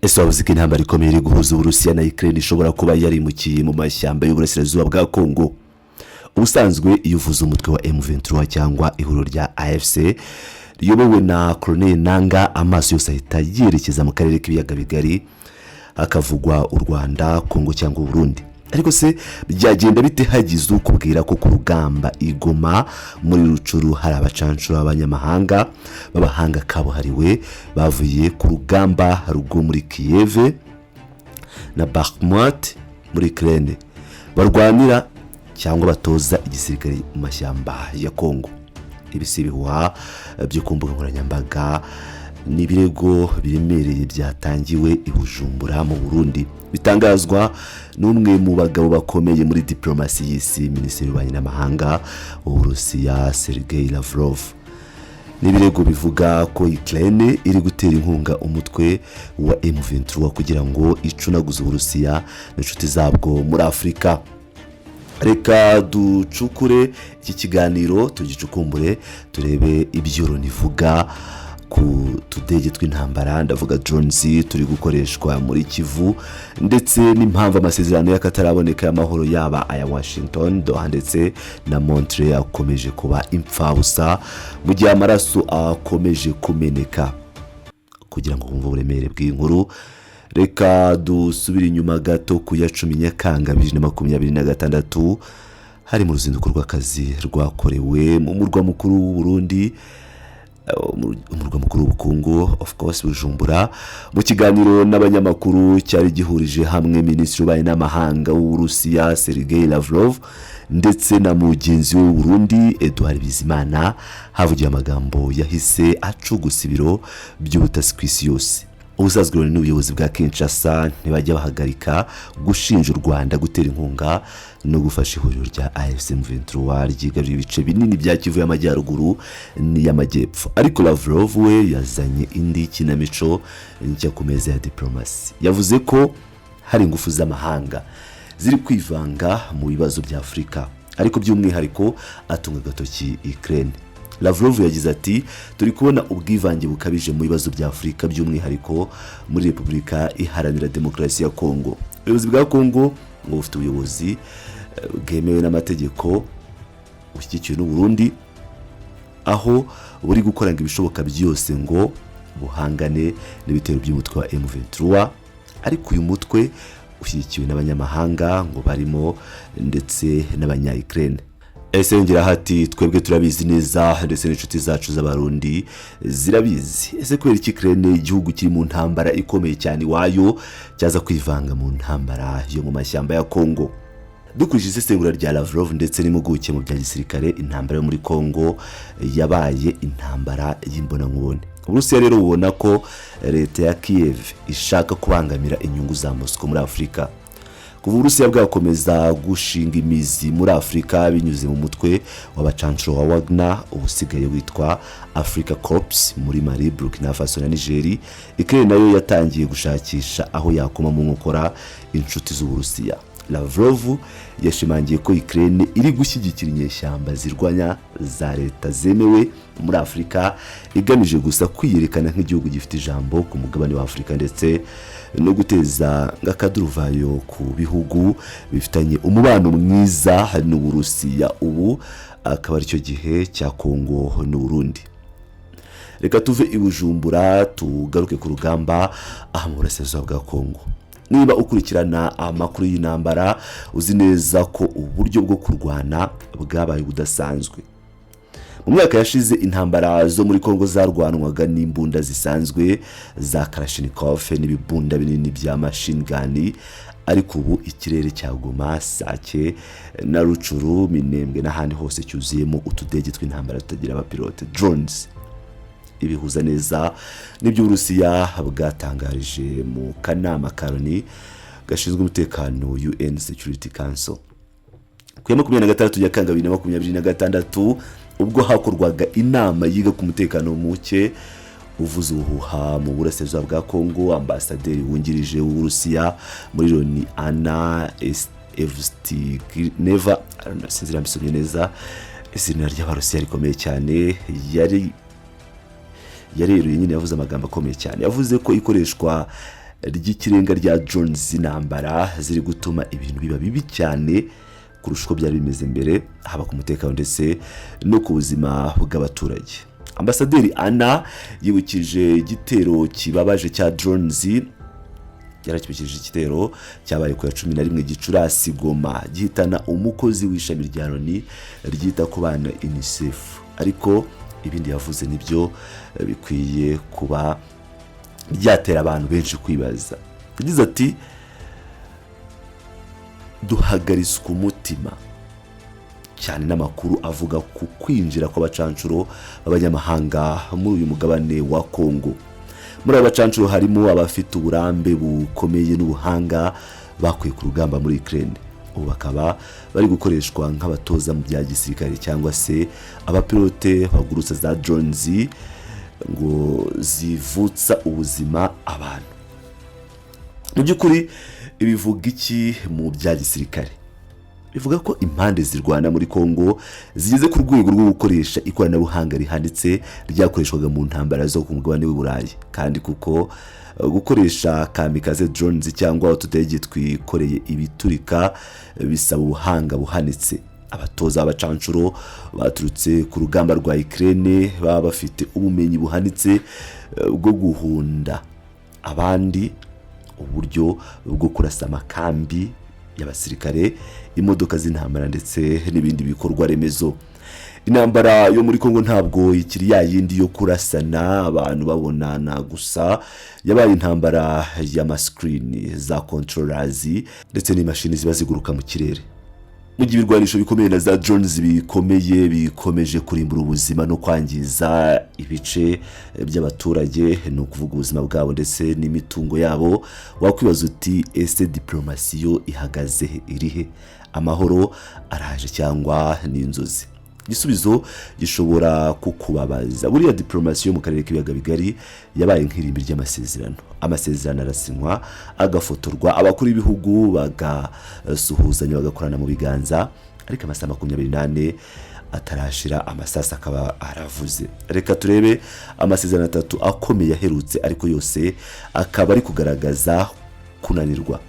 ese wavuze ko intambara ikomeye iri guhuza Uburusiya na Ukraine ishobora kuba yarimukiye mu mashyamba y'uburasirazuba bwa Kongo. Ubusanzwe iyo uvuze umutwe wa M23 cyangwa ihuriro rya AFC riyobowe na Colonel Nanga, amaso yose ahita yerekeza mu karere k'ibiyaga bigari, akavugwa u Rwanda, Kongo cyangwa Burundi. Ariko se byagenda bite hagize ukubwira ko ku rugamba igoma muri Rucuru hari abacanshuro abanyamahanga b'abahanga kabuhariwe bavuye ku rugamba rwo muri Kiev na Bakhmut muri Ukraine barwanira cyangwa batoza igisirikare mu mashyamba ya Kongo? Ibisibihuha byo ku mbuga nkoranyambaga n'ibirego biremereye byatangiwe i Bujumbura mu Burundi, bitangazwa n'umwe mu bagabo bakomeye muri diplomasi y'isi, Minisitiri w'Ububanyi n'Amahanga w'Uburusiya Sergei Lavrov. N'ibirego bivuga ko Ukraine iri gutera inkunga umutwe wa M23 kugira ngo icunaguze Uburusiya n'inshuti zabwo muri Afurika. Reka ducukure iki kiganiro, tugicukumbure, turebe ibyo nivuga ku tudege tw'intambara, ndavuga drones turi gukoreshwa muri Kivu, ndetse n'impamvu amasezerano y'akataraboneka y'amahoro yaba aya Washington, Doha ndetse na Montreal akomeje kuba impfabusa mu gihe amaraso akomeje kumeneka. Kugira ngo wumve uburemere bw'inkuru, reka dusubire inyuma gato ku ya 10 Nyakanga 2026, hari mu ruzinduko rw'akazi rwakorewe mu murwa mukuru w'u Burundi, umurwa mukuru w'ubukungu of course Bujumbura. Mu kiganiro n'abanyamakuru cyari gihurije hamwe Minisitiri w'Ububanyi n'Amahanga w'Uburusiya Sergei Lavrov ndetse na mugenzi w'u Burundi Edouard Bizimana, havugiye amagambo yahise acugusa ibiro by'ubutasi ku isi yose. Ubusazwe n'ubuyobozi bwa Kinshasa ntibajya bahagarika gushinja u Rwanda gutera inkunga no gufasha ihuriro rya AFC M23 ryigaruriye ibice binini bya Kivu y'Amajyaruguru n'iy'Amajyepfo. Ariko Lavrov we yazanye indi kinamico njya ku meza ya diplomasi. Yavuze ko hari ingufu z'amahanga ziri kwivanga mu bibazo bya Afurika, ariko by'umwihariko atunga gatoki Ukraine. Lavrov yagize ati, turi kubona ubwivange bukabije mu bibazo bya Afurika, by'umwihariko muri Repubulika Iharanira Demokarasi ya Kongo. Ubuyobozi bwa Kongo ngo bufite ubuyobozi bwemewe n'amategeko bushyigikiwe n'u Burundi, aho buri gukoranga ibishoboka byose ngo buhangane n'ibitero by'umutwe wa M23, ariko uyu mutwe ushyigikiwe n'abanyamahanga ngo barimo ndetse n'abanya-Ukraine. Ese yongera hati, twebwe turabizi neza ndetse n'inshuti zacu z'abarundi zirabizi. Ese kubera iki Ukraine, igihugu kiri mu ntambara ikomeye cyane iwayo, cyaza kwivanga mu ntambara yo mu mashyamba ya Kongo? Dukurikije isesengura rya Lavrov ndetse n'impuguke mu bya gisirikare, intambara yo muri Kongo yabaye intambara y'imbonankubone. Uburusiya rero bubona ko leta ya Kiev ishaka kubangamira inyungu za Moscow muri Afurika. Kuva Uburusiya bwakomeza gushinga imizi muri Afurika binyuze mu mutwe w'Abacanshuro wa Wagner, ubusigaye witwa Africa Corps muri Mali, Burkina Faso na Niger, Ukraine nayo yatangiye gushakisha aho yakoma mu nkokora inshuti z'Uburusiya. Lavrov yashimangiye ko Ukraine iri gushyigikira inyeshyamba zirwanya za leta zemewe muri Afurika, igamije gusa kwiyerekana nk'igihugu gifite ijambo ku mugabane wa Afurika, ndetse no guteza ngakaduruvayo ku bihugu bifitanye umubano mwiza n'Uburusiya. Ubu akaba ari cyo gihe cya Kongo n'u Burundi. Reka tuve i Bujumbura tugaruke ku rugamba aha mu burasirazuba bwa Kongo. Niba ukurikirana amakuru y'intambara, uzi neza ko uburyo bwo kurwana bwabaye budasanzwe. Mu mwaka yashize intambara zo muri Kongo zarwanwaga n'imbunda zisanzwe za Kalashnikov n'ibibunda binini bya machine gun, ariko ubu ikirere cya Goma, Sake na Rucuru, Minembwe n'ahandi hose cyuzuyemo utudege tw'intambara tutagira abapilote, drones. Ibihuza neza n'ibyo Uburusiya bwatangarije mu kanama karoni gashinzwe umutekano UN Security Council ku ya 26 Nyakanga 2026, ubwo hakorwaga inama yiga ku mutekano muke uvuze ubuhuha mu burasirazuba bwa Kongo. Ambasaderi wungirije w'Uburusiya muri Loni Anna Evstigneeva, sinzira mbisomye neza izina ry'Abarusiya rikomeye cyane, yareruye nyine yavuze amagambo akomeye cyane. Yavuze ko ikoreshwa ry'ikirenga rya drones z'intambara ziri gutuma ibintu biba bibi cyane kurusha uko byari bimeze mbere, haba ku mutekano ndetse no ku buzima bw'abaturage. Ambasaderi Anna yibukije igitero kibabaje cya drones, yarakibukije igitero cyabaye ku ya 11 Gicurasi Goma gihitana umukozi w'ishami rya Loni ryita ku bana UNICEF. Ariko ibindi yavuze nibyo bikwiye kuba byatera abantu benshi kwibaza. Yagize ati duhagariswe umutima cyane n'amakuru avuga ku kwinjira kw'abacanshuro b'abanyamahanga muri uyu mugabane wa Kongo. Muri abacanshuro harimo abafite uburambe bukomeye n'ubuhanga bakuye ku rugamba muri Ukraine. Ubu bakaba bari gukoreshwa nk'abatoza mu bya gisirikare cyangwa se abapilote bagurutsa za drones ngo zivutsa ubuzima abantu. Mu by'ukuri ibivuga iki mu bya gisirikare? Bivuga ko impande zirwana muri Kongo zigeze ku rwego rwo gukoresha ikoranabuhanga rihanditse ryakoreshwaga mu ntambara zo ku mugabane w'Uburayi, kandi kuko gukoresha kamikaze drones cyangwa utudege twikoreye ibiturika bisaba ubuhanga buhanitse. Abatoza abacanshuro baturutse ku rugamba rwa Ukraine baba bafite ubumenyi buhanitse bwo guhunda abandi uburyo bwo kurasa amakambi y'abasirikare, imodoka z'intambara ndetse n'ibindi bikorwa remezo. Intambara yo muri Kongo ntabwo ikiri yayindi yo kurasana abantu babonana gusa, yabaye intambara y'amascreen za controllers ndetse n'imashini ziba ziguruka mu kirere. Mu gihe ibirwanisho bikomeye na za drones bikomeye bikomeje kurimbura ubuzima no kwangiza ibice by'abaturage, no kuvuga ubuzima bwabo ndetse n'imitungo yabo, wakwibaza uti ese diplomasiyo ihagaze irihe? Amahoro araje cyangwa n'inzozi? Igisubizo gishobora kukubabaza. Buriya diplomasiyo mu karere k'ibiyaga bigari yabaye nk'irimbi ry'amasezerano. Amasezerano arasinywa, agafotorwa, abakuru b'ibihugu bagasuhuzanya bagakorana mu biganza, ariko amasaha 24 atarashira amasasa akaba aravuze. Reka turebe amasezerano 3 akomeye aherutse, ariko yose akaba ari kugaragaza kunanirwa.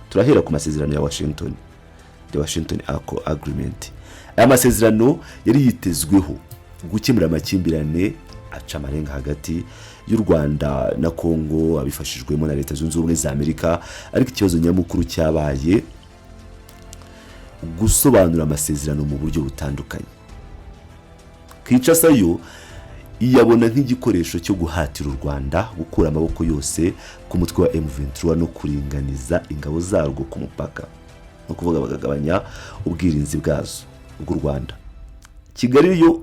Turahera ku masezerano ya Washington, the Washington Agreement. Aya masezerano yari yitezweho gukemura amakimbirane aca amarenga hagati y'u Rwanda na Kongo abifashijwemo na Leta Zunze Ubumwe za Amerika, ariko ikibazo nyamukuru cyabaye gusobanura amasezerano mu buryo butandukanye. Kinshasa yo iyabona nk'igikoresho cyo guhatira u Rwanda gukura amaboko yose ku mutwe wa M23 no kuringaniza ingabo zarwo ku mupaka, no kuvuga bagagabanya ubwirinzi bwazo bw'u Rwanda. Kigali yo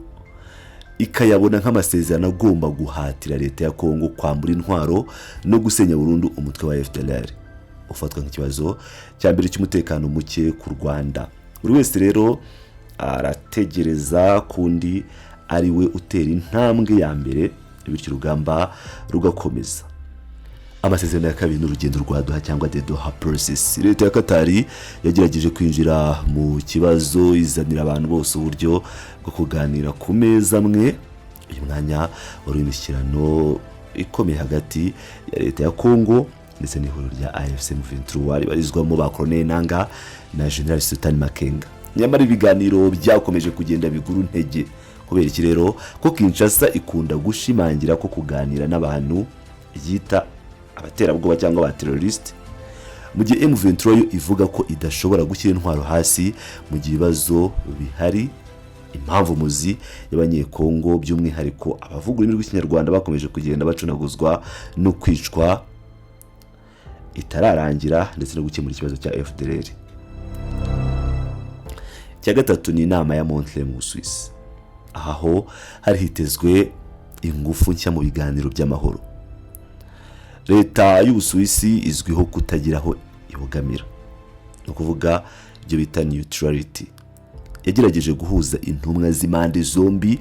ikayabona nk'amasezerano agomba guhatira leta ya Kongo kwambura intwaro no gusenya burundu umutwe wa FDLR, ufatwa nk'ikibazo cya mbere cy'umutekano muke ku Rwanda. Buri wese rero arategereza kundi ari we utera intambwe ya mbere, bityo urugamba rugakomeza. Amasezerano ya kabiri n'urugendo rwa Doha cyangwa the Doha process. Leta ya Katari yagerageje kwinjira mu kibazo izanira abantu bose uburyo bwo kuganira ku meza amwe. Uyu mwanya wari imishyikirano ikomeye hagati ya leta ya Kongo ndetse n'ihuriro rya AFC M23 ribarizwamo ba Colonel Nanga na General Sultan Makenga. Nyamara ibiganiro byakomeje kugenda biguru ntege, kubera iki rero ko Kinshasa ikunda gushimangira ko kuganira n'abantu yita abaterabwoba cyangwa aba terrorist, mu gihe M23 yo ivuga ko idashobora gushyira intwaro hasi mu gihe ibibazo bihari. Impamvu muzi y'abanyekongo by'umwihariko abavuga ururimi rw'ikinyarwanda bakomeje kugenda bacunaguzwa no kwicwa itararangira, ndetse no gukemura ikibazo cya FDLR. Cya gatatu ni inama ya Montreal mu Swiss, aho hari hitezwe ingufu nshya mu biganiro by'amahoro. Leta y'Ubusuwisi izwiho kutagiraho ibogamira, no kuvuga ibyo bita neutrality. Yagerageje guhuza intumwa z'imande zombi,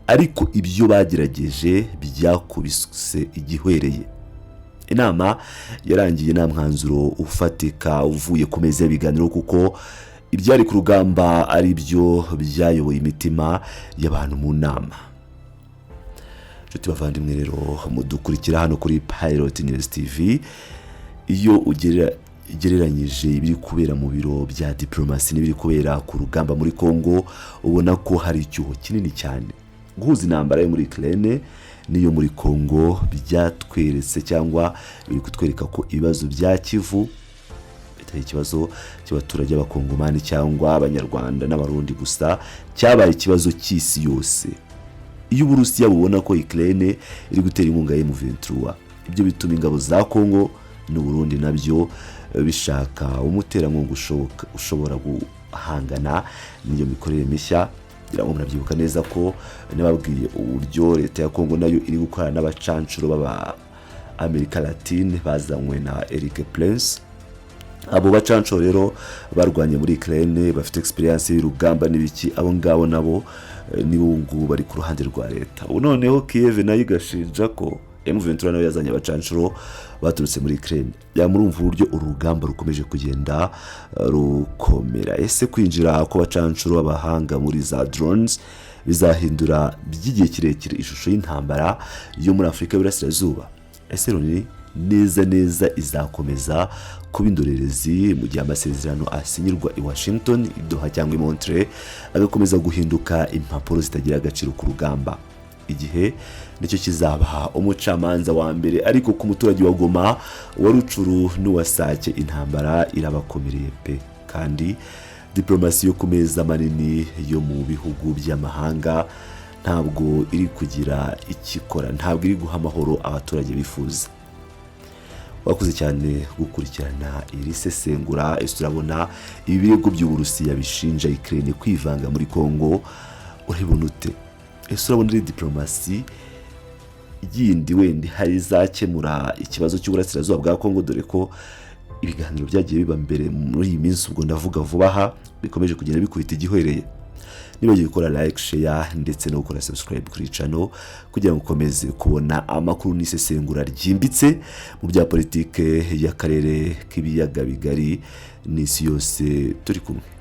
ariko ibyo bagerageje byakubise igihwereye. Inama yarangiye nta mwanzuro ufatika uvuye ku meza y'ibiganiro, kuko ibyari ku rugamba ari byo byayoboye imitima y'abantu mu nama. nshuti bavandimwe rero mudukurikira hano kuri Pilot News TV, iyo ugereranyije ibiri kubera mu biro bya diplomasi n'ibiri kubera ku rugamba muri Congo, ubona ko hari icyuho kinini cyane. Guhuza intambara yo muri Ukraine n'iyo muri Congo byatweretse cyangwa biri kutwereka ko ibibazo bya Kivu bitari ikibazo cy'abaturage b'abakongomani cyangwa abanyarwanda n'abarundi gusa, cyabaye ikibazo cy'isi yose. Iyo Uburusiya bubona ko Ukraine iri gutera inkunga ya M23, ibyo bituma ingabo za Congo n'u Burundi nabyo bishaka umuterankunga ushobora guhangana n'iyo mikorere mishya. Ngira ngo murabyibuka neza ko nababwiye uburyo leta ya Congo nayo iri gukorana n'abacanshuro baba Amerika Latine bazanywe na Eric Prince. Abo bacanshuro rero barwanye muri Ukraine, bafite experience y'urugamba n'ibiki, abo ngabo nabo nibo bari ku ruhande rwa leta. Ubu noneho Kiev nayo igashinja ko M23 nayo yazanye abacanshuro baturutse muri Ukraine. Murumva uburyo urugamba rukomeje kugenda rukomera. Ese kwinjira ko bacanshuro abahanga muri za drones bizahindura by'igihe kirekire ishusho y'intambara yo muri Afrika y'Iburasirazuba? Ese roni neza izakomeza kuba indorerezi mu gihe amasezerano asinyirwa i Washington, i Doha cyangwa i Montreal agakomeza guhinduka impapuro zitagira agaciro ku rugamba? Igihe nicyo kizabaha umucamanza wa mbere, ariko ku muturage wa Goma, wa Rucuru n'uwa Sake intambara irabakomereye pe. Kandi diplomasi yo ku meza manini yo mu bihugu by'amahanga ntabwo iri kugira ikikora, ntabwo iri guha amahoro abaturage bifuza. Wakoze cyane gukurikirana iri sesengura. Ese urabona ibi birego by'Uburusiya bishinja Ukraine kwivanga muri Congo uribona ute? Ese urabona ari diplomasi yindi wenda hari izakemura ikibazo cy'uburasirazuba bwa Congo, dore ko ibiganiro byagiye biba mbere muri iyi minsi, ubwo ndavuga vuba aha, bikomeje kugenda bikubita igihwereye. Nibagiye gukora like, share ndetse no gukora subscribe kuri channel kugira ngo ukomeze kubona amakuru n'isesengura ryimbitse mu bya politike y'akarere k'ibiyaga bigari n'isi yose turi kumwe.